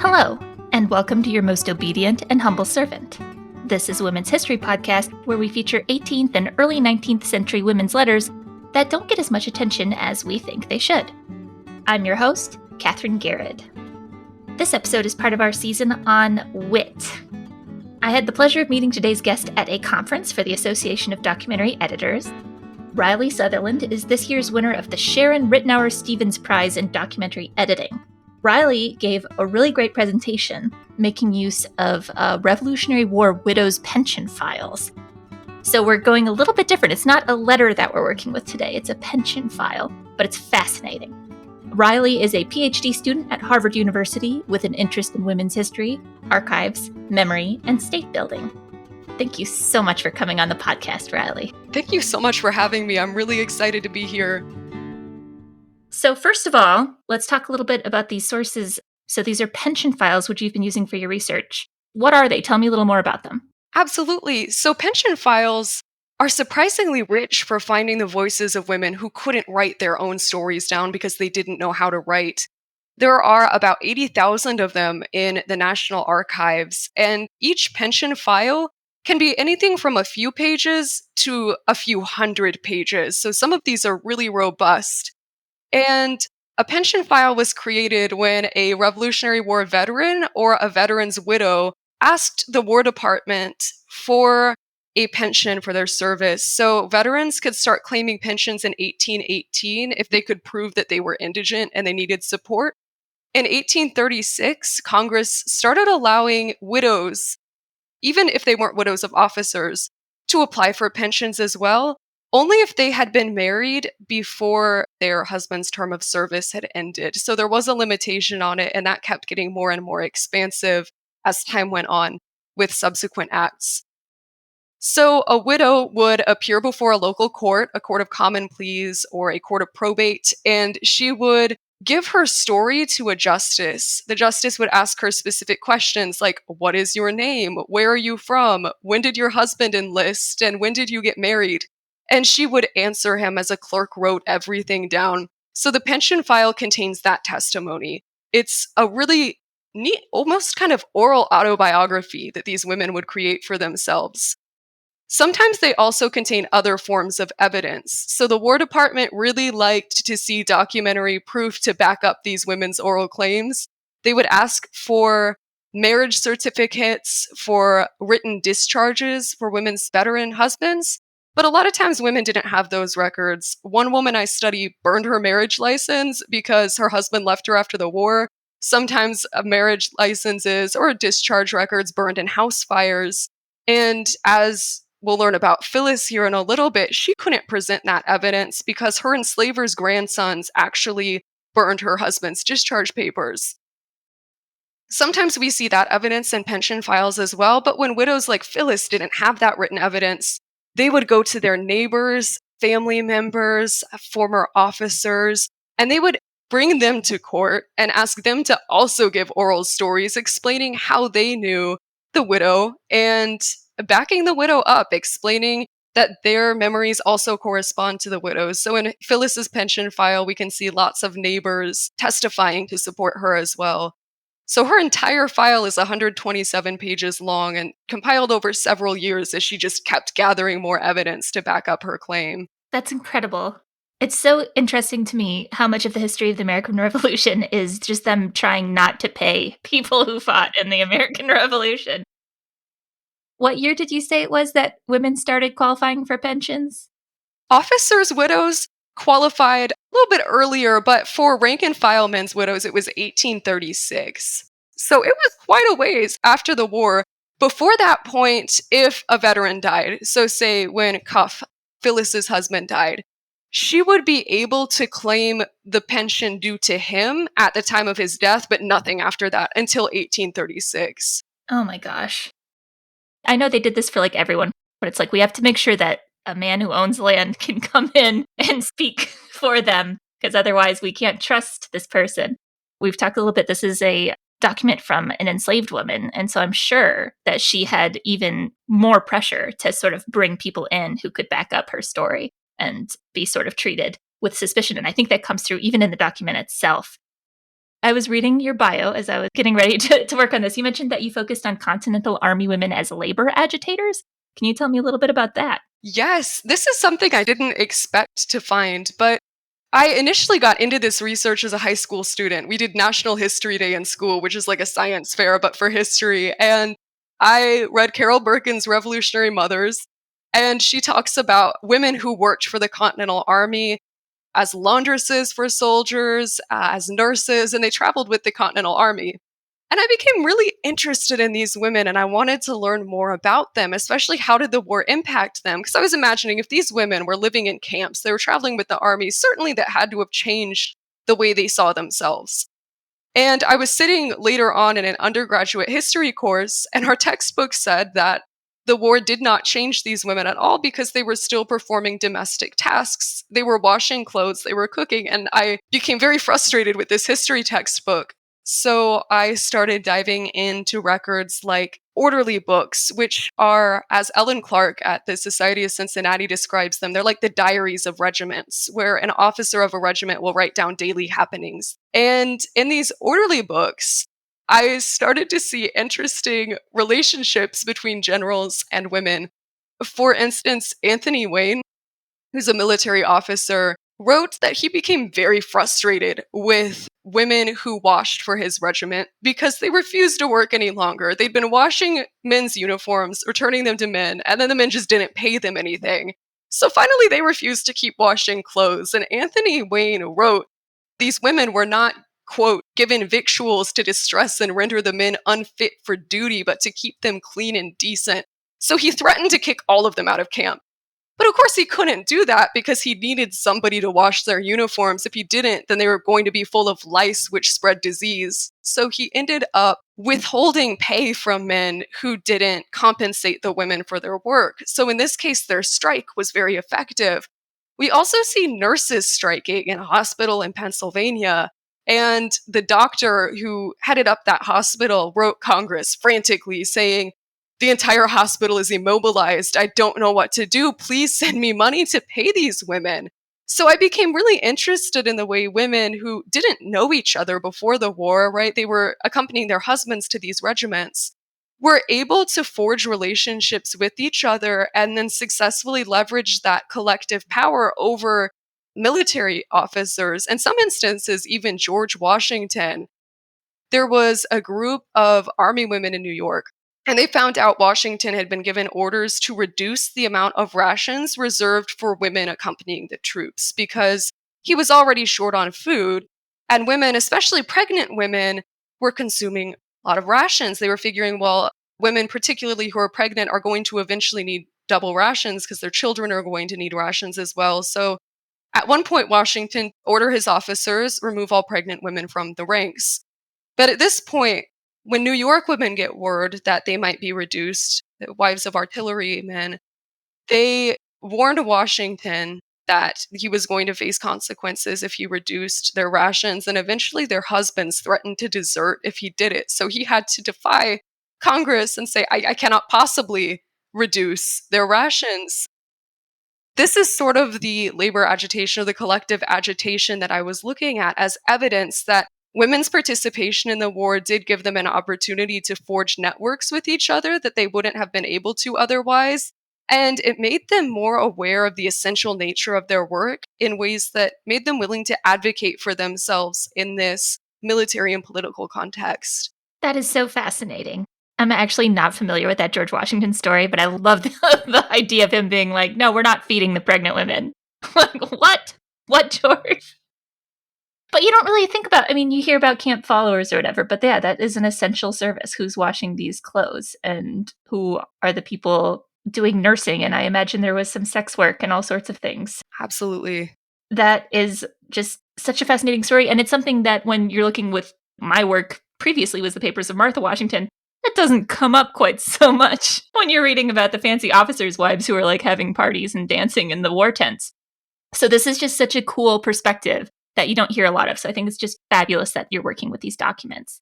Hello, and welcome to your most obedient and humble servant. This is Women's History Podcast, where we feature 18th and early 19th century women's letters that don't get as much attention as we think they should. I'm your host, Katherine Garrett. This episode is part of our season on wit. I had the pleasure of meeting today's guest at a conference for the Association of Documentary Editors. Riley Sutherland is this year's winner of the Sharon Ritenour Stevens Prize in Documentary Editing. Riley gave a really great presentation making use of Revolutionary War widows' pension files. So we're going a little bit different. It's not a letter that we're working with today. It's a pension file, but it's fascinating. Riley is a PhD student at Harvard University with an interest in women's history, archives, memory, and state building. Thank you so much for coming on the podcast, Riley. Thank you so much for having me. I'm really excited to be here. So first of all, let's talk a little bit about these sources. So these are pension files, which you've been using for your research. What are they? Tell me a little more about them. Absolutely. So pension files are surprisingly rich for finding the voices of women who couldn't write their own stories down because they didn't know how to write. There are about 80,000 of them in the National Archives, and each pension file can be anything from a few pages to a few hundred pages. So some of these are really robust. And a pension file was created when a Revolutionary War veteran or a veteran's widow asked the War Department for a pension for their service. So veterans could start claiming pensions in 1818 if they could prove that they were indigent and they needed support. In 1836, Congress started allowing widows, even if they weren't widows of officers, to apply for pensions as well, only if they had been married before their husband's term of service had ended. So there was a limitation on it, and that kept getting more and more expansive as time went on with subsequent acts. So a widow would appear before a local court, a court of common pleas or a court of probate, and she would give her story to a justice. The justice would ask her specific questions like, what is your name? Where are you from? When did your husband enlist? And when did you get married? And she would answer him as a clerk wrote everything down. So the pension file contains that testimony. It's a really neat, almost kind of oral autobiography that these women would create for themselves. Sometimes they also contain other forms of evidence. So the War Department really liked to see documentary proof to back up these women's oral claims. They would ask for marriage certificates, for written discharges for women's veteran husbands. But a lot of times women didn't have those records. One woman I study burned her marriage license because her husband left her after the war. Sometimes marriage licenses or discharge records burned in house fires. And as we'll learn about Phillis here in a little bit, she couldn't present that evidence because her enslavers' grandsons actually burned her husband's discharge papers. Sometimes we see that evidence in pension files as well, but when widows like Phillis didn't have that written evidence, they would go to their neighbors, family members, former officers, and they would bring them to court and ask them to also give oral stories explaining how they knew the widow and backing the widow up, explaining that their memories also correspond to the widow's. So in Phillis's pension file, we can see lots of neighbors testifying to support her as well. So her entire file is 127 pages long and compiled over several years as she just kept gathering more evidence to back up her claim. That's incredible. It's so interesting to me how much of the history of the American Revolution is just them trying not to pay people who fought in the American Revolution. What year did you say it was that women started qualifying for pensions? Officers' widows qualified a little bit earlier, but for rank and file men's widows, it was 1836. So it was quite a ways after the war. Before that point, if a veteran died, so say when Cuff, Phillis's husband, died, she would be able to claim the pension due to him at the time of his death, but nothing after that until 1836. Oh my gosh. I know they did this for like everyone, but it's like we have to make sure that a man who owns land can come in and speak for them, because otherwise we can't trust this person. We've talked a little bit, this is a document from an enslaved woman, and so I'm sure that she had even more pressure to sort of bring people in who could back up her story and be sort of treated with suspicion. And I think that comes through even in the document itself. I was reading your bio as I was getting ready to work on this. You mentioned that you focused on Continental Army women as labor agitators. Can you tell me a little bit about that? Yes, this is something I didn't expect to find, but I initially got into this research as a high school student. We did National History Day in school, which is like a science fair, but for history. And I read Carol Berkin's Revolutionary Mothers, and she talks about women who worked for the Continental Army as laundresses for soldiers, as nurses, and they traveled with the Continental Army. And I became really interested in these women and I wanted to learn more about them, especially how did the war impact them? Because I was imagining if these women were living in camps, they were traveling with the army, certainly that had to have changed the way they saw themselves. And I was sitting later on in an undergraduate history course, and our textbook said that the war did not change these women at all because they were still performing domestic tasks. They were washing clothes, they were cooking, and I became very frustrated with this history textbook. So I started diving into records like orderly books, which are, as Ellen Clark at the Society of Cincinnati describes them, they're like the diaries of regiments, where an officer of a regiment will write down daily happenings. And in these orderly books, I started to see interesting relationships between generals and women. For instance, Anthony Wayne, who's a military officer, wrote that he became very frustrated with women who washed for his regiment because they refused to work any longer. They'd been washing men's uniforms, returning them to men, and then the men just didn't pay them anything. So finally, they refused to keep washing clothes. And Anthony Wayne wrote these women were not, quote, given victuals to distress and render the men unfit for duty, but to keep them clean and decent. So he threatened to kick all of them out of camp. But of course, he couldn't do that because he needed somebody to wash their uniforms. If he didn't, then they were going to be full of lice, which spread disease. So he ended up withholding pay from men who didn't compensate the women for their work. So in this case, their strike was very effective. We also see nurses striking in a hospital in Pennsylvania. And the doctor who headed up that hospital wrote Congress frantically saying, the entire hospital is immobilized. I don't know what to do. Please send me money to pay these women. So I became really interested in the way women who didn't know each other before the war, right? They were accompanying their husbands to these regiments, were able to forge relationships with each other and then successfully leverage that collective power over military officers. In some instances, even George Washington. There was a group of army women in New York, and they found out Washington had been given orders to reduce the amount of rations reserved for women accompanying the troops because he was already short on food, and women, especially pregnant women, were consuming a lot of rations. They were figuring, well, women, particularly who are pregnant, are going to eventually need double rations because their children are going to need rations as well. So at one point, Washington ordered his officers remove all pregnant women from the ranks. But at this point, when New York women get word that they might be reduced, the wives of artillerymen, they warned Washington that he was going to face consequences if he reduced their rations, and eventually their husbands threatened to desert if he did it. So he had to defy Congress and say, I cannot possibly reduce their rations. This is sort of the labor agitation or the collective agitation that I was looking at as evidence that women's participation in the war did give them an opportunity to forge networks with each other that they wouldn't have been able to otherwise. And it made them more aware of the essential nature of their work in ways that made them willing to advocate for themselves in this military and political context. That is so fascinating. I'm actually not familiar with that George Washington story, but I love the idea of him being like, no, we're not feeding the pregnant women. Like, what? What, George? But you don't really think about, I mean, you hear about camp followers or whatever, but yeah, that is an essential service. Who's washing these clothes and who are the people doing nursing? And I imagine there was some sex work and all sorts of things. Absolutely. That is just such a fascinating story. And it's something that when you're looking with my work previously was the papers of Martha Washington, that doesn't come up quite so much when you're reading about the fancy officers' wives who are like having parties and dancing in the war tents. So this is just such a cool perspective that you don't hear a lot of. So I think it's just fabulous that you're working with these documents.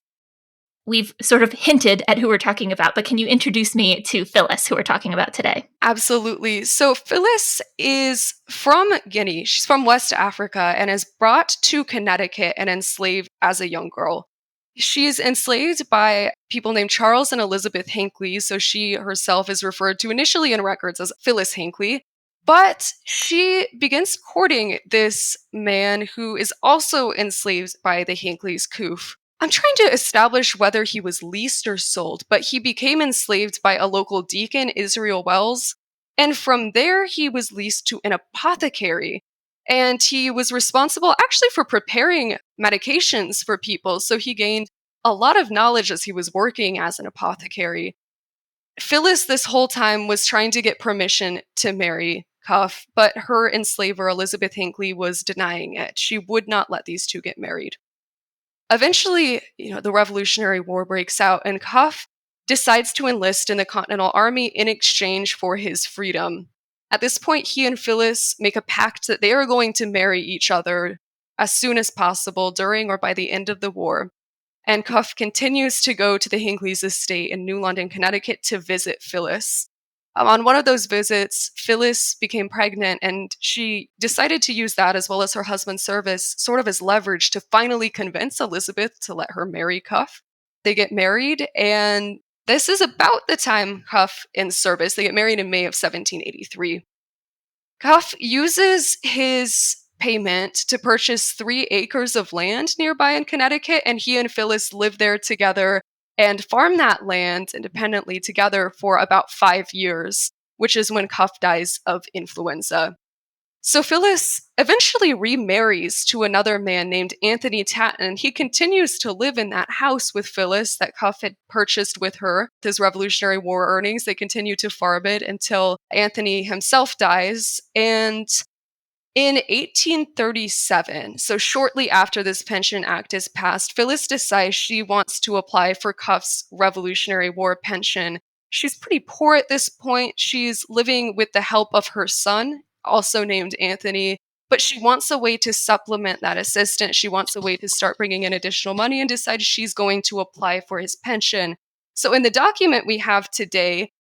we've sort of hinted at who we're talking about, but can you introduce me to Phillis, who we're talking about today? Absolutely. So Phyllis is from Guinea. She's from West Africa and is brought to Connecticut and enslaved as a young girl. She's enslaved by people named Charles and Elizabeth Hinkley, so she herself is referred to initially in records as Phillis Hinkley. But she begins courting this man who is also enslaved by the Hinkley's coof. I'm trying to establish whether he was leased or sold, but he became enslaved by a local deacon, Israel Wells. And from there, he was leased to an apothecary. And he was responsible actually for preparing medications for people. So he gained a lot of knowledge as he was working as an apothecary. Phyllis, this whole time, was trying to get permission to marry Cuff, but her enslaver, Elizabeth Hinkley, was denying it. She would not let these two get married. Eventually, the Revolutionary War breaks out, and Cuff decides to enlist in the Continental Army in exchange for his freedom. At this point, he and Phyllis make a pact that they are going to marry each other as soon as possible during or by the end of the war. And Cuff continues to go to the Hinkley's estate in New London, Connecticut to visit Phyllis. On one of those visits, Phyllis became pregnant, and she decided to use that, as well as her husband's service, sort of as leverage to finally convince Elizabeth to let her marry Cuff. They get married, and this is about the time Cuff ends service. They get married in May of 1783. Cuff uses his payment to purchase 3 acres of land nearby in Connecticut, and he and Phyllis live there together and farm that land independently together for about 5 years, which is when Cuff dies of influenza. So Phyllis eventually remarries to another man named Anthony Tatton. He continues to live in that house with Phyllis that Cuff had purchased with her. His Revolutionary War earnings, they continue to farm it until Anthony himself dies. And in 1837, so shortly after this Pension Act is passed, Phyllis decides she wants to apply for Cuff's Revolutionary War pension. She's pretty poor at this point. She's living with the help of her son, also named Anthony, but she wants a way to supplement that assistance. She wants a way to start bringing in additional money and decides she's going to apply for his pension. So in the document we have today,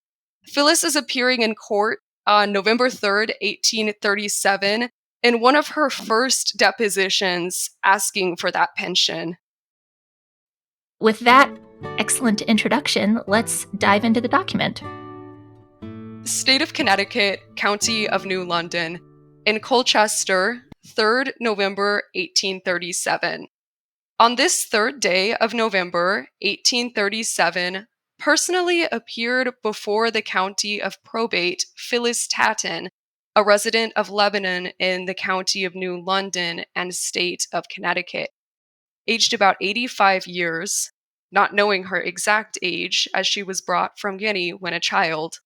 Phyllis is appearing in court on November 3rd, 1837, in one of her first depositions asking for that pension. With that excellent introduction, let's dive into the document. State of Connecticut, County of New London, in Colchester, 3rd November 1837. On this 3rd day of November 1837, personally appeared before the County of Probate Phillis Tatton, a resident of Lebanon in the County of New London and State of Connecticut. Aged about 85 years, not knowing her exact age as she was brought from Guinea when a child,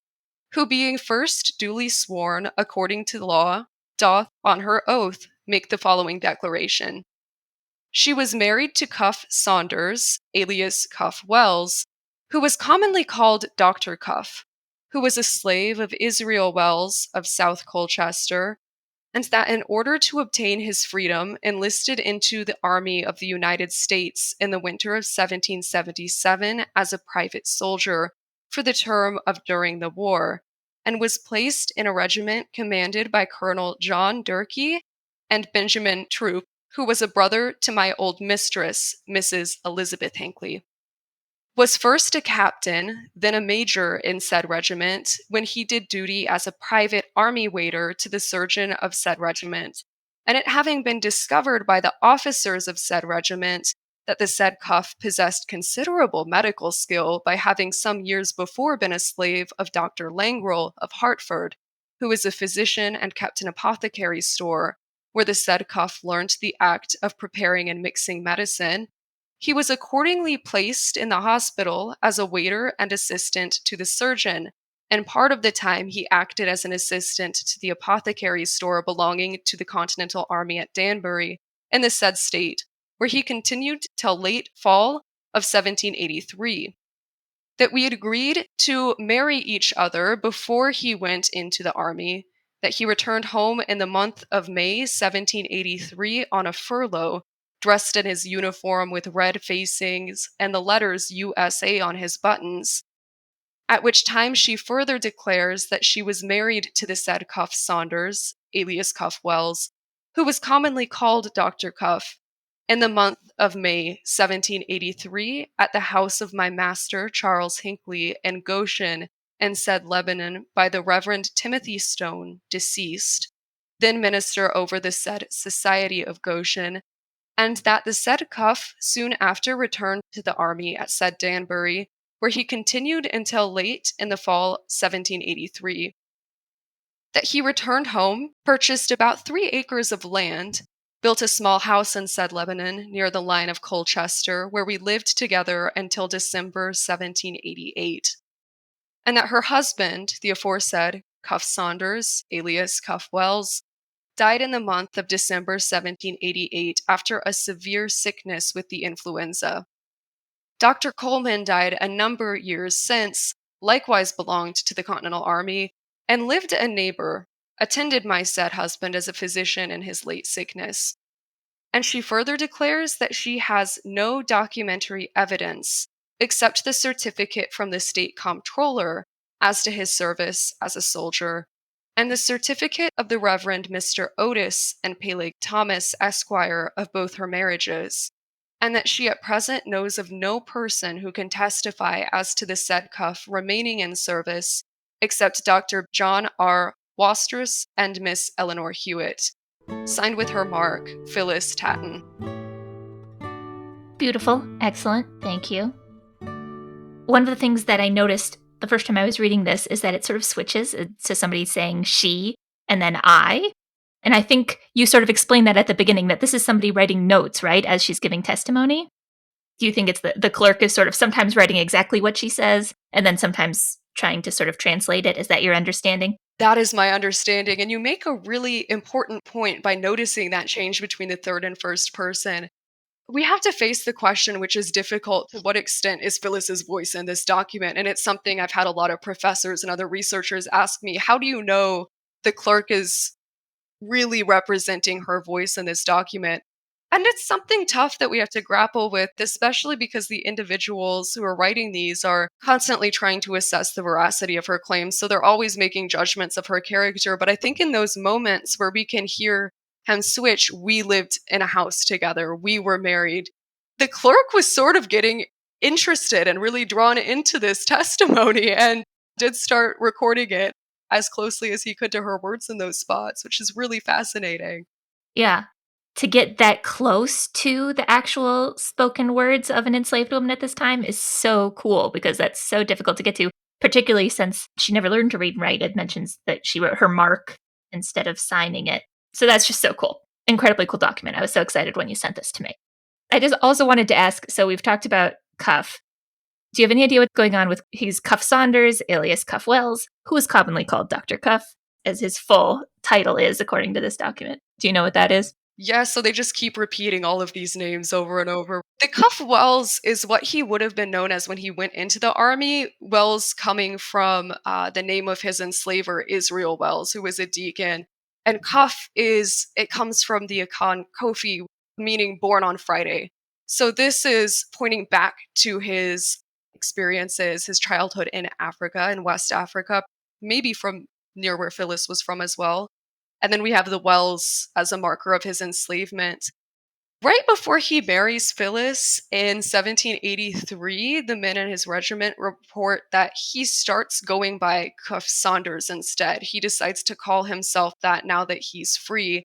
who being first duly sworn according to law, doth on her oath make the following declaration. She was married to Cuff Saunders, alias Cuff Wells, who was commonly called Dr. Cuff, who was a slave of Israel Wells of South Colchester, and that in order to obtain his freedom, enlisted into the Army of the United States in the winter of 1777 as a private soldier for the term of during the war, and was placed in a regiment commanded by Colonel John Durkee and Benjamin Troop, who was a brother to my old mistress, Mrs. Elizabeth Hinkley. Was first a captain, then a major in said regiment, when he did duty as a private army waiter to the surgeon of said regiment, and it having been discovered by the officers of said regiment that the said Cuff possessed considerable medical skill by having some years before been a slave of Dr. Langrel of Hartford, who was a physician and kept an apothecary's store, where the said Cuff learnt the act of preparing and mixing medicine, he was accordingly placed in the hospital as a waiter and assistant to the surgeon, and part of the time he acted as an assistant to the apothecary's store belonging to the Continental Army at Danbury, in the said state, where he continued till late fall of 1783. That we had agreed to marry each other before he went into the army, that he returned home in the month of May 1783 on a furlough, dressed in his uniform with red facings and the letters USA on his buttons, at which time she further declares that she was married to the said Cuff Saunders, alias Cuff Wells, who was commonly called Dr. Cuff, in the month of May 1783 at the house of my master Charles Hinkley in Goshen and said Lebanon by the Reverend Timothy Stone, deceased, then minister over the said Society of Goshen, and that the said Cuff soon after returned to the army at said Danbury, where he continued until late in the fall 1783. That he returned home, purchased about 3 acres of land, built a small house in said Lebanon near the line of Colchester, where we lived together until December 1788, and that her husband, the aforesaid Cuff Saunders, alias Cuff Wells, died in the month of December 1788 after a severe sickness with the influenza. Dr. Coleman died a number of years since, likewise belonged to the Continental Army, and lived a neighbor, attended my said husband as a physician in his late sickness. And she further declares that she has no documentary evidence except the certificate from the state comptroller as to his service as a soldier, and the certificate of the Reverend Mr. Otis and Peleg Thomas, Esquire, of both her marriages, and that she at present knows of no person who can testify as to the said Cuff remaining in service except Dr. John R. Wastrous and Miss Eleanor Hewitt. Signed with her mark, Phillis Tatton. Beautiful. Excellent. Thank you. One of the things that I noticed the first time I was reading this is that it sort of switches to somebody saying she and then I. And I think you sort of explained that at the beginning, that this is somebody writing notes, right, as she's giving testimony. Do you think it's the clerk is sort of sometimes writing exactly what she says and then sometimes trying to sort of translate it? Is that your understanding? That is my understanding. And you make a really important point by noticing that change between the third and first person. We have to face the question, which is difficult: to what extent is Phillis's voice in this document? And it's something I've had a lot of professors and other researchers ask me: how do you know the clerk is really representing her voice in this document? And it's something tough that we have to grapple with, especially because the individuals who are writing these are constantly trying to assess the veracity of her claims. So they're always making judgments of her character. But I think in those moments where we can hear him switch, we lived in a house together, we were married, the clerk was sort of getting interested and really drawn into this testimony and did start recording it as closely as he could to her words in those spots, which is really fascinating. Yeah. To get that close to the actual spoken words of an enslaved woman at this time is so cool, because that's so difficult to get to, particularly since she never learned to read and write. It mentions that she wrote her mark instead of signing it. So that's just so cool. Incredibly cool document. I was so excited when you sent this to me. I just also wanted to ask, so we've talked about Cuff. Do you have any idea what's going on with he's Cuff Saunders, alias Cuff Wells, who is commonly called Dr. Cuff, as his full title is according to this document? Do you know what that is? Yeah, so they just keep repeating all of these names over and over. The Cuff Wells is what he would have been known as when he went into the army. Wells coming from the name of his enslaver, Israel Wells, who was a deacon. And Cuff it comes from the Akan Kofi, meaning born on Friday. So this is pointing back to his experiences, his childhood in Africa, in West Africa, maybe from near where Phillis was from as well. And then we have the Wells as a marker of his enslavement. Right before he marries Phillis in 1783, the men in his regiment report that he starts going by Cuff Saunders instead. He decides to call himself that now that he's free.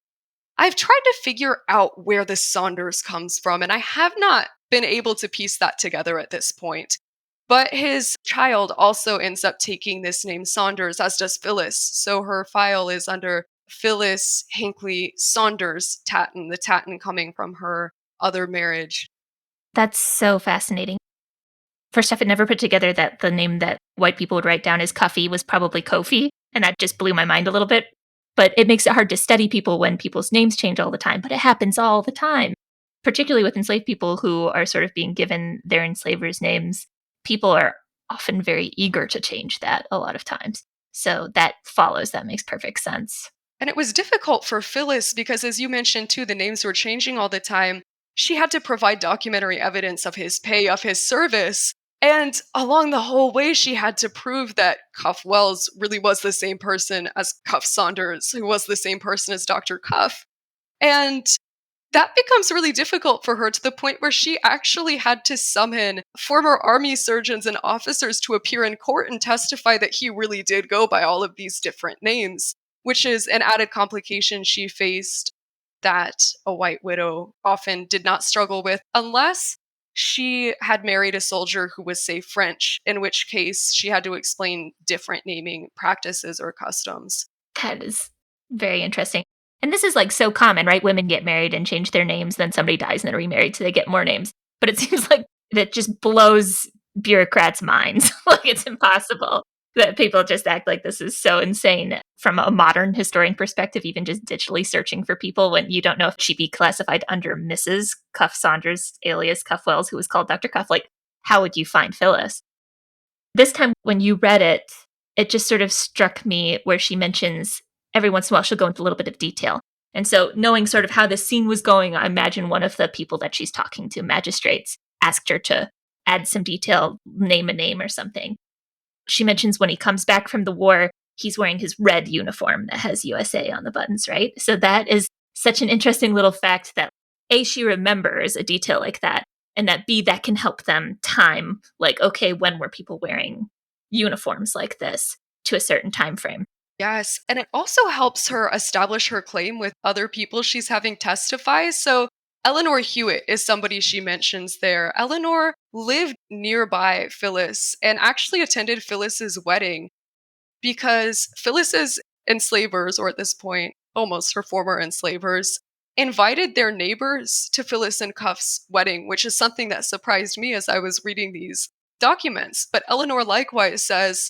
I've tried to figure out where the Saunders comes from, and I have not been able to piece that together at this point. But his child also ends up taking this name Saunders, as does Phillis. So her file is under Phillis Hinkley Saunders Tatton, the Tatton coming from her other marriage. That's so fascinating. First off, it never put together that the name that white people would write down as Cuffy was probably Kofi, and that just blew my mind a little bit. But it makes it hard to study people when people's names change all the time, but it happens all the time, particularly with enslaved people who are sort of being given their enslavers' names. People are often very eager to change that a lot of times. So that follows. That makes perfect sense. And it was difficult for Phillis because, as you mentioned too, the names were changing all the time. she had to provide documentary evidence of his pay, of his service. And along the whole way, she had to prove that Cuff Wells really was the same person as Cuff Saunders, who was the same person as Dr. Cuff. And that becomes really difficult for her to the point where she actually had to summon former army surgeons and officers to appear in court and testify that he really did go by all of these different names, which is an added complication she faced that a white widow often did not struggle with unless she had married a soldier who was, say, French, in which case she had to explain different naming practices or customs. That is very interesting. And this is like so common, right? Women get married and change their names, then somebody dies and they're remarried, so they get more names. But it seems like that just blows bureaucrats' minds. Like it's impossible that people just act like this is so insane from a modern historian perspective, even just digitally searching for people when you don't know if she'd be classified under Mrs. Cuff Saunders, alias Cuff Wells, who was called Dr. Cuff. Like, how would you find Phillis? This time when you read it, it just sort of struck me where she mentions every once in a while she'll go into a little bit of detail. And so knowing sort of how the scene was going, I imagine one of the people that she's talking to, magistrates, asked her to add some detail, name a name or something. She mentions when he comes back from the war, he's wearing his red uniform that has USA on the buttons, right? So that is such an interesting little fact that A, she remembers a detail like that, and that B, that can help them time, like, okay, when were people wearing uniforms like this to a certain time frame? Yes, and it also helps her establish her claim with other people she's having testify. So, Eleanor Hewitt is somebody she mentions there. Eleanor lived nearby Phyllis and actually attended Phyllis's wedding because Phyllis's enslavers, or at this point, almost her former enslavers, invited their neighbors to Phyllis and Cuff's wedding, which is something that surprised me as I was reading these documents. But Eleanor likewise says,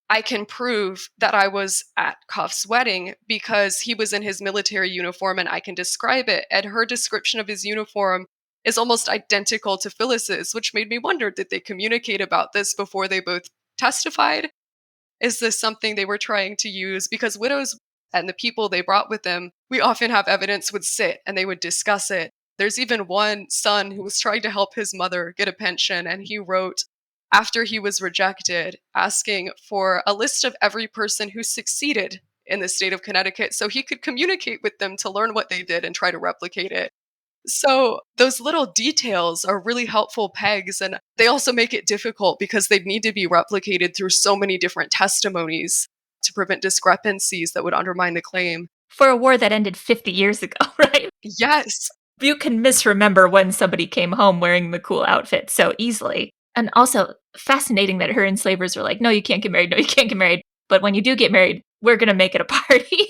I can prove that I was at Cuff's wedding because he was in his military uniform and I can describe it. And her description of his uniform is almost identical to Phyllis's, which made me wonder, did they communicate about this before they both testified? Is this something they were trying to use? Because widows and the people they brought with them, we often have evidence, would sit and they would discuss it. There's even one son who was trying to help his mother get a pension, and he wrote, after he was rejected, asking for a list of every person who succeeded in the state of Connecticut so he could communicate with them to learn what they did and try to replicate it. So those little details are really helpful pegs, and they also make it difficult because they need to be replicated through so many different testimonies to prevent discrepancies that would undermine the claim. For a war that ended 50 years ago, right? Yes. You can misremember when somebody came home wearing the cool outfit so easily. And also fascinating that her enslavers were like, no, you can't get married. No, you can't get married. But when you do get married, we're going to make it a party.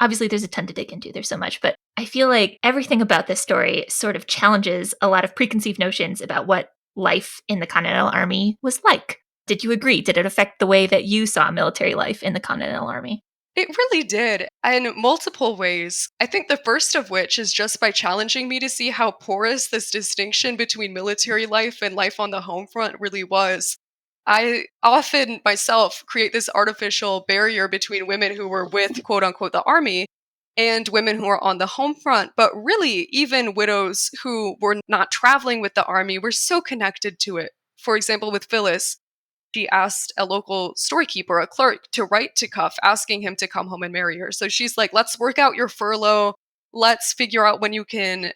Obviously, there's a ton to dig into. There's so much. But I feel like everything about this story sort of challenges a lot of preconceived notions about what life in the Continental Army was like. Did you agree? Did it affect the way that you saw military life in the Continental Army? It really did, in multiple ways. I think the first of which is just by challenging me to see how porous this distinction between military life and life on the home front really was. I often myself create this artificial barrier between women who were with quote unquote the army and women who are on the home front. But really, even widows who were not traveling with the army were so connected to it. For example, with Phyllis, she asked a local storekeeper, a clerk, to write to Cuff asking him to come home and marry her. So she's like, let's work out your furlough. Let's figure out when you can,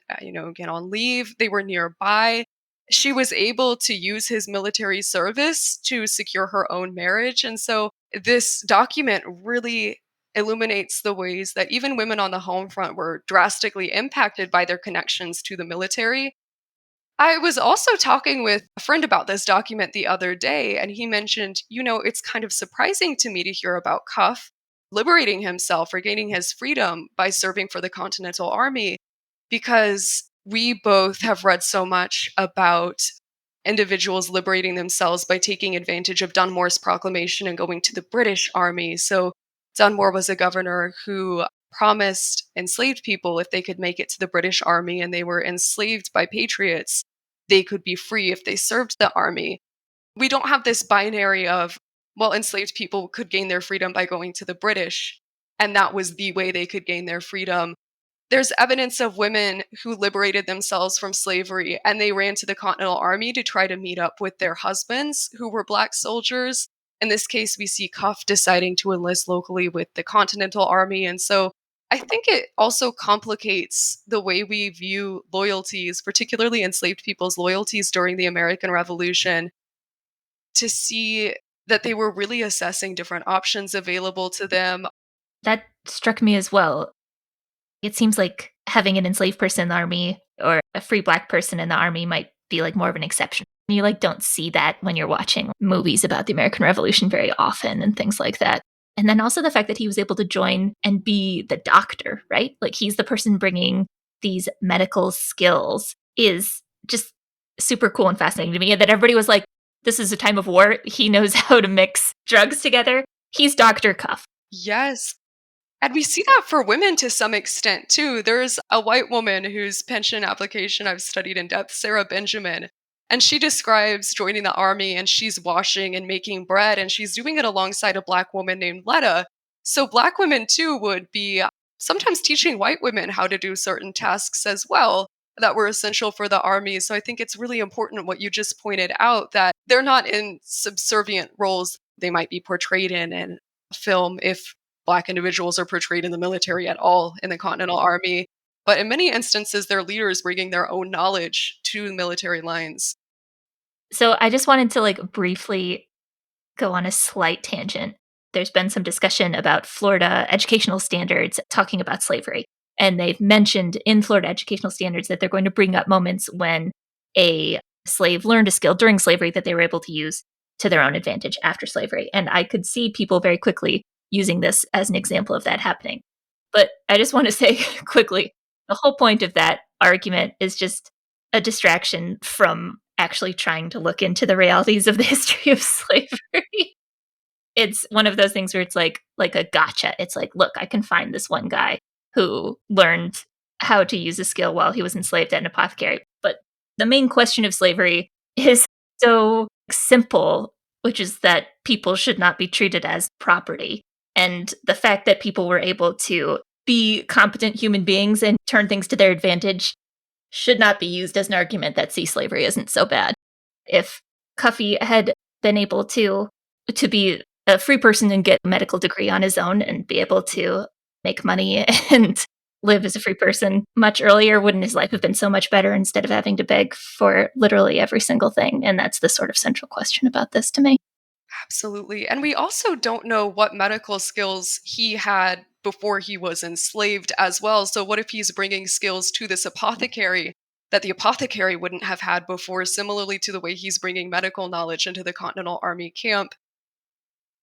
get on leave. They were nearby. She was able to use his military service to secure her own marriage. And so this document really illuminates the ways that even women on the home front were drastically impacted by their connections to the military. I was also talking with a friend about this document the other day, and he mentioned, it's kind of surprising to me to hear about Cuff liberating himself or gaining his freedom by serving for the Continental Army, because we both have read so much about individuals liberating themselves by taking advantage of Dunmore's proclamation and going to the British Army. So Dunmore was a governor who promised enslaved people if they could make it to the British Army and they were enslaved by patriots, they could be free if they served the army. We don't have this binary of, well, enslaved people could gain their freedom by going to the British, and that was the way they could gain their freedom. There's evidence of women who liberated themselves from slavery and they ran to the Continental Army to try to meet up with their husbands who were Black soldiers. In this case, we see Cuff deciding to enlist locally with the Continental Army. And so I think it also complicates the way we view loyalties, particularly enslaved people's loyalties during the American Revolution, to see that they were really assessing different options available to them. That struck me as well. It seems like having an enslaved person in the army or a free Black person in the army might be like more of an exception. You like don't see that when you're watching movies about the American Revolution very often and things like that. And then also the fact that he was able to join and be the doctor, right? Like he's the person bringing these medical skills is just super cool and fascinating to me. And that everybody was like, this is a time of war. He knows how to mix drugs together. He's Dr. Cuff. Yes. And we see that for women to some extent too. There's a white woman whose pension application I've studied in depth, Sarah Benjamin, and she describes joining the army and she's washing and making bread and she's doing it alongside a Black woman named Letta. So Black women too would be sometimes teaching white women how to do certain tasks as well that were essential for the army. So I think it's really important what you just pointed out, that they're not in subservient roles they might be portrayed in film if Black individuals are portrayed in the military at all in the Continental Army. But in many instances, they're leaders bringing their own knowledge to military lines. So I just wanted to like briefly go on a slight tangent. There's been some discussion about Florida educational standards talking about slavery. And they've mentioned in Florida educational standards that they're going to bring up moments when a slave learned a skill during slavery that they were able to use to their own advantage after slavery. And I could see people very quickly using this as an example of that happening. But I just want to say quickly, the whole point of that argument is just a distraction from actually trying to look into the realities of the history of slavery. It's one of those things where it's like a gotcha. It's like, look, I can find this one guy who learned how to use a skill while he was enslaved at an apothecary. But the main question of slavery is so simple, which is that people should not be treated as property. And the fact that people were able to be competent human beings and turn things to their advantage should not be used as an argument that see slavery isn't so bad. If Cuffy had been able to be a free person and get a medical degree on his own and be able to make money and live as a free person much earlier, wouldn't his life have been so much better instead of having to beg for literally every single thing? And that's the sort of central question about this to me. Absolutely. And we also don't know what medical skills he had before he was enslaved as well. So, what if he's bringing skills to this apothecary that the apothecary wouldn't have had before, similarly to the way he's bringing medical knowledge into the Continental Army camp?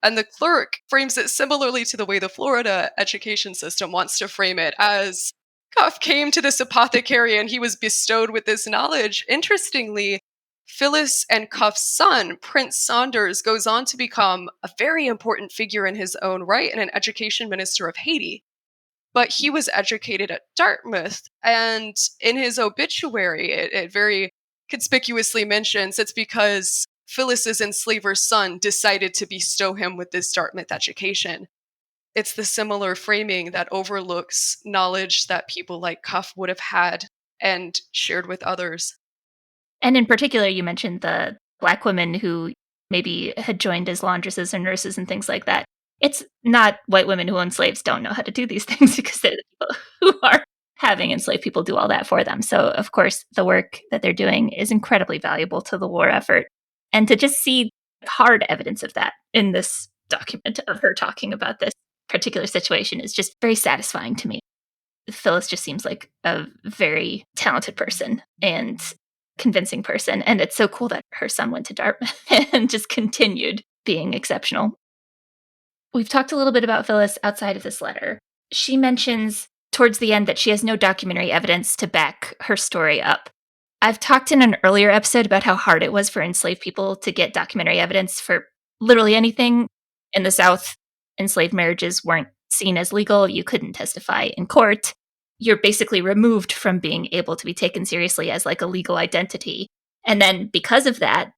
And the clerk frames it similarly to the way the Florida education system wants to frame it, as Cuff came to this apothecary and he was bestowed with this knowledge. Interestingly, Phillis and Cuff's son, Prince Saunders, goes on to become a very important figure in his own right and an education minister of Haiti. But he was educated at Dartmouth, and in his obituary, it very conspicuously mentions it's because Phyllis's enslaver's son decided to bestow him with this Dartmouth education. It's the similar framing that overlooks knowledge that people like Cuff would have had and shared with others. And in particular, you mentioned the Black women who maybe had joined as laundresses or nurses and things like that. It's not white women who own slaves don't know how to do these things because they're the people who are having enslaved people do all that for them. So, of course, the work that they're doing is incredibly valuable to the war effort. And to just see hard evidence of that in this document of her talking about this particular situation is just very satisfying to me. Phyllis just seems like a very talented person and convincing person. And it's so cool that her son went to Dartmouth and just continued being exceptional. We've talked a little bit about Phyllis outside of this letter. She mentions towards the end that she has no documentary evidence to back her story up. I've talked in an earlier episode about how hard it was for enslaved people to get documentary evidence for literally anything. In the South, enslaved marriages weren't seen as legal. You couldn't testify in court. You're basically removed from being able to be taken seriously as like a legal identity. And then because of that,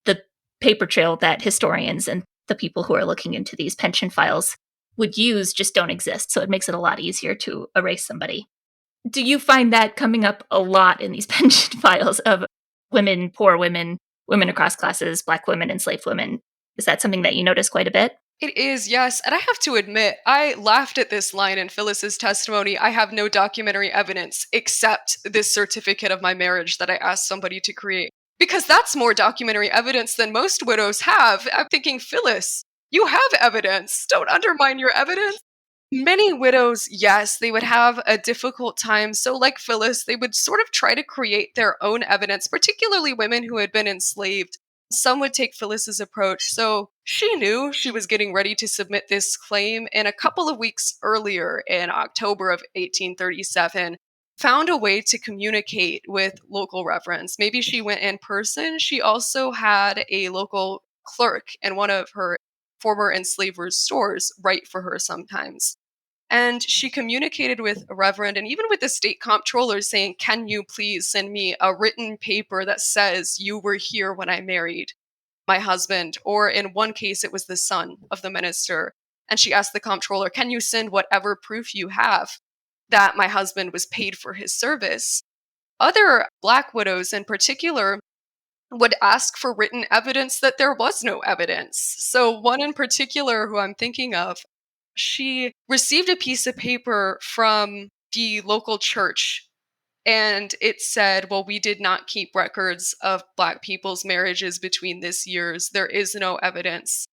the paper trail that historians and the people who are looking into these pension files would use just don't exist. So it makes it a lot easier to erase somebody. Do you find that coming up a lot in these pension files of women, poor women, women across classes, Black women, enslaved women? Is that something that you notice quite a bit? It is, yes. And I have to admit, I laughed at this line in Phyllis's testimony. I have no documentary evidence except this certificate of my marriage that I asked somebody to create. Because that's more documentary evidence than most widows have. I'm thinking, Phyllis, you have evidence. Don't undermine your evidence. Many widows, yes, they would have a difficult time. So, like Phyllis, they would sort of try to create their own evidence, particularly women who had been enslaved. Some would take Phyllis's approach. So, she knew she was getting ready to submit this claim, and a couple of weeks earlier, in October of 1837, found a way to communicate with local reverends. Maybe she went in person. She also had a local clerk in one of her former enslavers' stores write for her sometimes. And she communicated with a reverend and even with the state comptroller saying, "Can you please send me a written paper that says you were here when I married my husband?" Or in one case, it was the son of the minister. And she asked the comptroller, "Can you send whatever proof you have that my husband was paid for his service?" Other Black widows in particular would ask for written evidence that there was no evidence. So, one in particular who I'm thinking of, she received a piece of paper from the local church and it said, "Well, we did not keep records of Black people's marriages between this years. There is no evidence."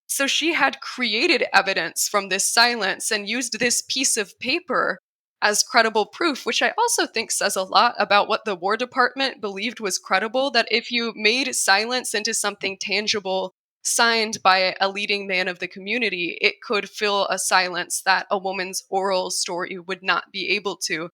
So she had created evidence from this silence and used this piece of paper as credible proof, which I also think says a lot about what the War Department believed was credible, that if you made silence into something tangible, signed by a leading man of the community, it could fill a silence that a woman's oral story would not be able to.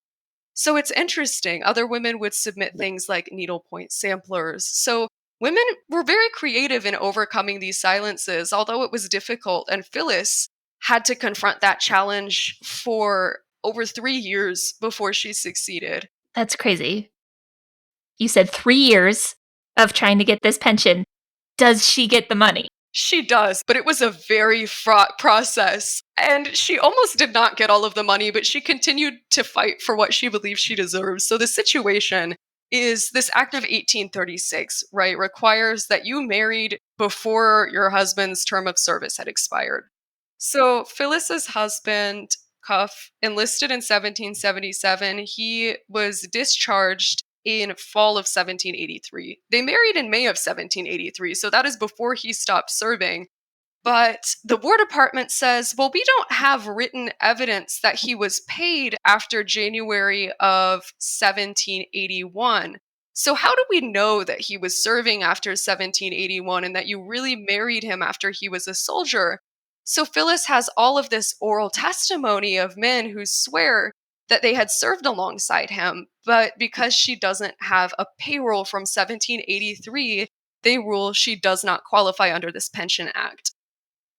So it's interesting. Other women would submit things like needlepoint samplers. So women were very creative in overcoming these silences, although it was difficult. And Phyllis had to confront that challenge for over 3 years before she succeeded. That's crazy. You said 3 years of trying to get this pension. Does she get the money? She does, but it was a very fraught process. And she almost did not get all of the money, but she continued to fight for what she believes she deserves. So the situation is this Act of 1836, right, requires that you married before your husband's term of service had expired. So Phyllis's husband, Cuff, enlisted in 1777. He was discharged in fall of 1783. They married in May of 1783, so that is before he stopped serving. But the War Department says, "Well, we don't have written evidence that he was paid after January of 1781. So, how do we know that he was serving after 1781 and that you really married him after he was a soldier?" So, Phyllis has all of this oral testimony of men who swear that they had served alongside him. But because she doesn't have a payroll from 1783, they rule she does not qualify under this Pension Act.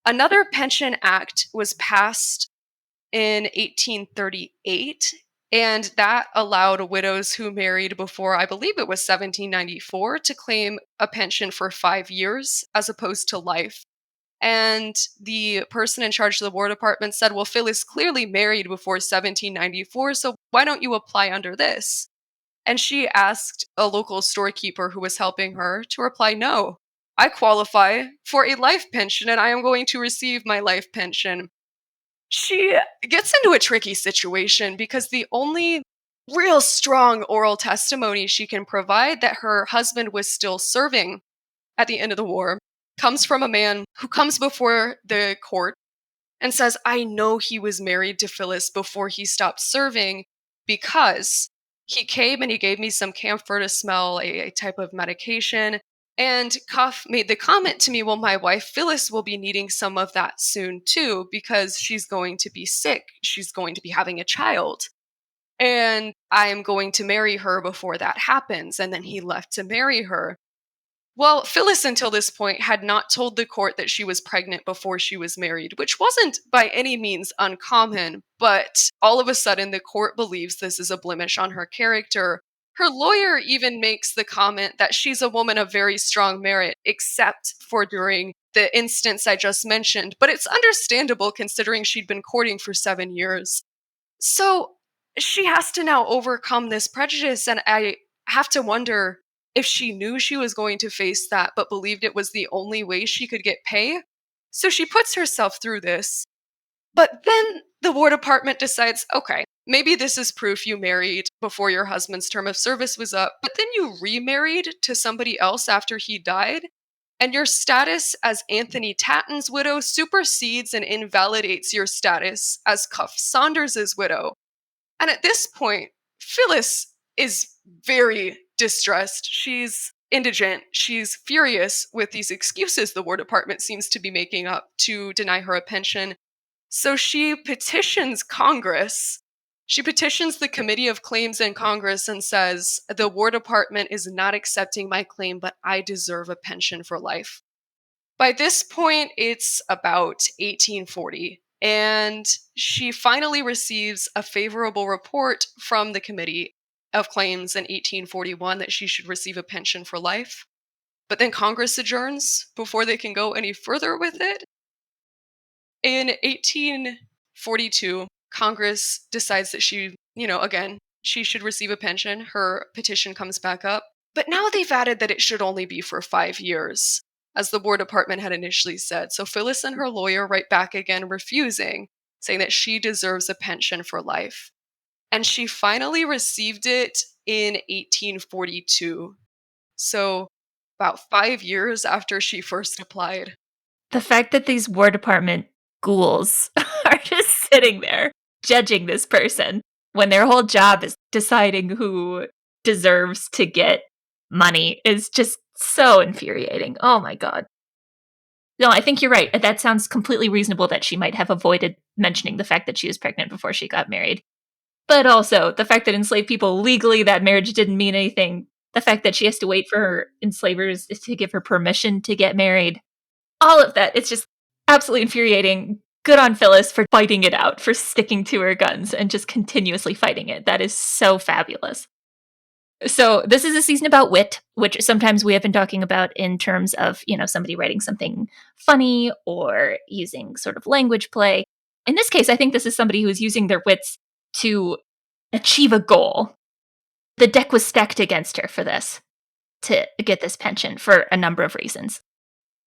Another pension act was passed in 1838, and that allowed widows who married before, I believe it was 1794, to claim a pension for 5 years as opposed to life. And the person in charge of the War Department said, "Well, Phyllis clearly married before 1794, so why don't you apply under this?" And she asked a local storekeeper who was helping her to reply, "No, I qualify for a life pension and I am going to receive my life pension." She gets into a tricky situation because the only real strong oral testimony she can provide that her husband was still serving at the end of the war comes from a man who comes before the court and says, "I know he was married to Phyllis before he stopped serving because he came and he gave me some camphor to smell, a type of medication." And Cuff made the comment to me, "Well, my wife Phyllis will be needing some of that soon too because she's going to be sick. She's going to be having a child. And I am going to marry her before that happens." And then he left to marry her. Well, Phyllis until this point had not told the court that she was pregnant before she was married, which wasn't by any means uncommon, but all of a sudden the court believes this is a blemish on her character. Her lawyer even makes the comment that she's a woman of very strong merit, except for during the instance I just mentioned, but it's understandable considering she'd been courting for 7 years. So she has to now overcome this prejudice. And I have to wonder if she knew she was going to face that, but believed it was the only way she could get pay. So she puts herself through this. But then the War Department decides, okay, maybe this is proof you married before your husband's term of service was up, but then you remarried to somebody else after he died. And your status as Anthony Tatton's widow supersedes and invalidates your status as Cuff Saunders's widow. And at this point, Phyllis is very distressed. She's indigent. She's furious with these excuses the War Department seems to be making up to deny her a pension. So she petitions Congress. She petitions the Committee of Claims in Congress and says, the War Department is not accepting my claim, but I deserve a pension for life. By this point, it's about 1840, and she finally receives a favorable report from the Committee of Claims in 1841 that she should receive a pension for life. But then Congress adjourns before they can go any further with it. In 1842, Congress decides that she, again, she should receive a pension. Her petition comes back up. But now they've added that it should only be for 5 years, as the War Department had initially said. So Phyllis and her lawyer write back again, refusing, saying that she deserves a pension for life. And she finally received it in 1842. So about 5 years after she first applied. The fact that these War Department ghouls are just sitting there judging this person when their whole job is deciding who deserves to get money is just so infuriating. Oh my God. No, I think you're right. That sounds completely reasonable that she might have avoided mentioning the fact that she was pregnant before she got married. But also, the fact that enslaved people legally, that marriage didn't mean anything. The fact that she has to wait for her enslavers to give her permission to get married. All of that, it's just absolutely infuriating. Good on Phyllis for fighting it out, for sticking to her guns and just continuously fighting it. That is so fabulous. So this is a season about wit, which sometimes we have been talking about in terms of, somebody writing something funny or using sort of language play. In this case, I think this is somebody who is using their wits to achieve a goal. The deck was stacked against her for this, to get this pension for a number of reasons.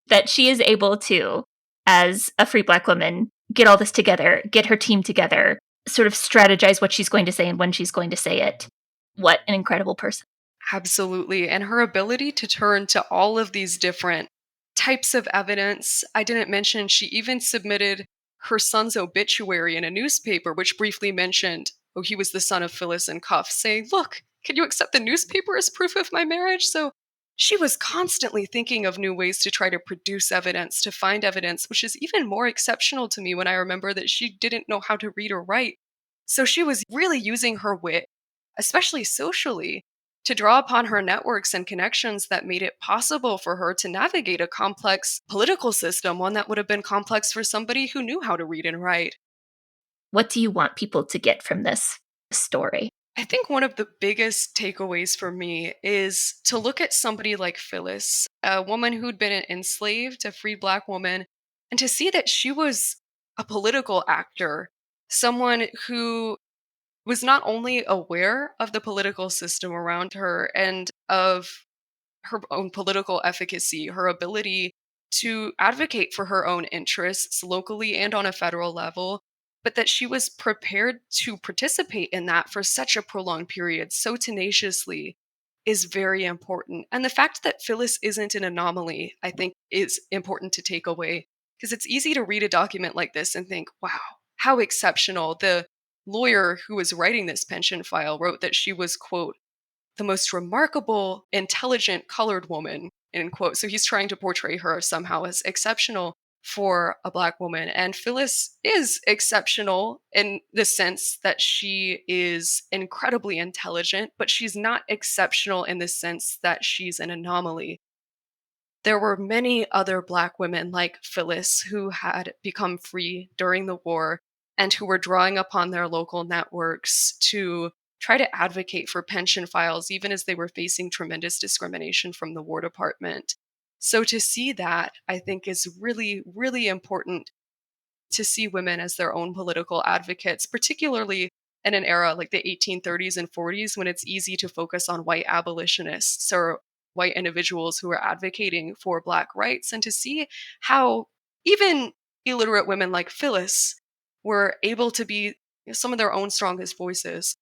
That she is able to, as a free Black woman, get all this together, get her team together, sort of strategize what she's going to say and when she's going to say it. What an incredible person. Absolutely. And her ability to turn to all of these different types of evidence. I didn't mention she even submitted her son's obituary in a newspaper, which briefly mentioned, oh, he was the son of Phyllis and Cuff, saying, look, can you accept the newspaper as proof of my marriage? So she was constantly thinking of new ways to try to produce evidence, to find evidence, which is even more exceptional to me when I remember that she didn't know how to read or write. So she was really using her wit, especially socially, to draw upon her networks and connections that made it possible for her to navigate a complex political system, one that would have been complex for somebody who knew how to read and write. What do you want people to get from this story? I think one of the biggest takeaways for me is to look at somebody like Phyllis, a woman who'd been enslaved, a free Black woman, and to see that she was a political actor, someone who was not only aware of the political system around her and of her own political efficacy, her ability to advocate for her own interests locally and on a federal level, but that she was prepared to participate in that for such a prolonged period, so tenaciously, is very important. And the fact that Phyllis isn't an anomaly, I think, is important to take away, because it's easy to read a document like this and think, wow, how exceptional. The lawyer who was writing this pension file wrote that she was, quote, the most remarkable, intelligent colored woman, end quote. So he's trying to portray her somehow as exceptional for a Black woman. And Phyllis is exceptional in the sense that she is incredibly intelligent, but she's not exceptional in the sense that she's an anomaly. There were many other Black women like Phyllis who had become free during the war and who were drawing upon their local networks to try to advocate for pension files, even as they were facing tremendous discrimination from the War Department. So to see that, I think, is really, really important, to see women as their own political advocates, particularly in an era like the 1830s and 40s when it's easy to focus on white abolitionists or white individuals who are advocating for Black rights, and to see how even illiterate women like Phillis were able to be some of their own strongest voices.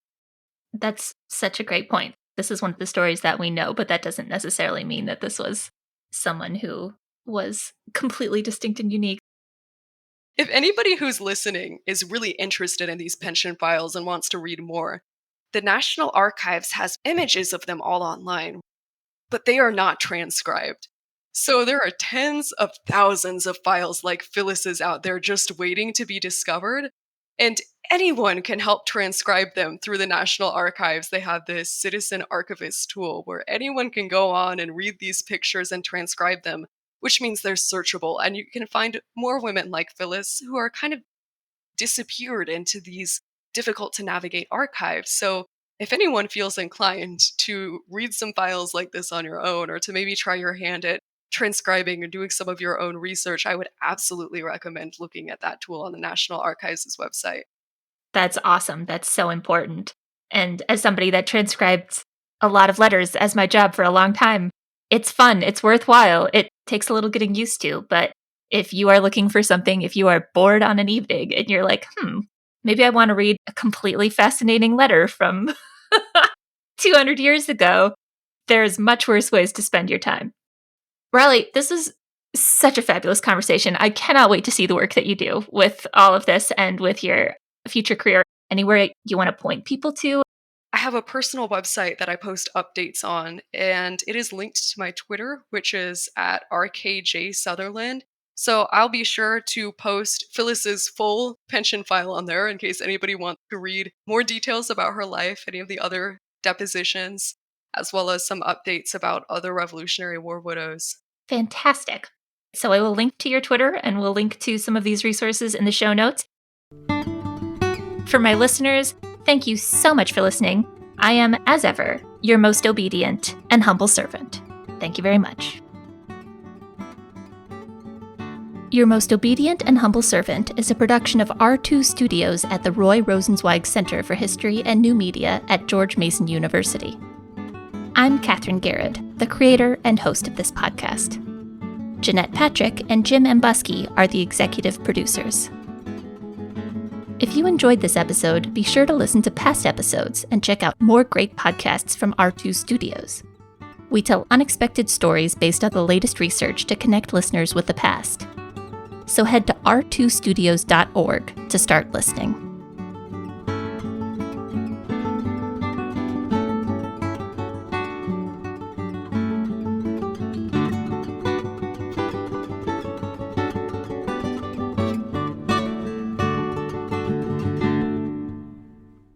That's such a great point. This is one of the stories that we know, but that doesn't necessarily mean that this was someone who was completely distinct and unique. If anybody who's listening is really interested in these pension files and wants to read more, the National Archives has images of them all online, but they are not transcribed. So there are tens of thousands of files like Phyllis's out there just waiting to be discovered. And anyone can help transcribe them through the National Archives. They have this citizen archivist tool where anyone can go on and read these pictures and transcribe them, which means they're searchable. And you can find more women like Phyllis who are kind of disappeared into these difficult to navigate archives. So if anyone feels inclined to read some files like this on your own, or to maybe try your hand at transcribing and doing some of your own research, I would absolutely recommend looking at that tool on the National Archives' website. That's awesome. That's so important. And as somebody that transcribed a lot of letters as my job for a long time, it's fun. It's worthwhile. It takes a little getting used to. But if you are looking for something, if you are bored on an evening and you're like, maybe I want to read a completely fascinating letter from 200 years ago, there's much worse ways to spend your time. Riley, this is such a fabulous conversation. I cannot wait to see the work that you do with all of this and with your future career. Anywhere you want to point people to? I have a personal website that I post updates on, and it is linked to my Twitter, which is at RKJ So I'll be sure to post Phyllis's full pension file on there in case anybody wants to read more details about her life, any of the other depositions, as well as some updates about other Revolutionary War widows. Fantastic. So I will link to your Twitter and we'll link to some of these resources in the show notes. For my listeners, thank you so much for listening. I am, as ever, your most obedient and humble servant. Thank you very much. Your Most Obedient and Humble Servant is a production of R2 Studios at the Roy Rosenzweig Center for History and New Media at George Mason University. I'm Katherine Garrett, the creator and host of this podcast. Jeanette Patrick and Jim Mbusky are the executive producers. If you enjoyed this episode, be sure to listen to past episodes and check out more great podcasts from R2 Studios. We tell unexpected stories based on the latest research to connect listeners with the past. So head to r2studios.org to start listening.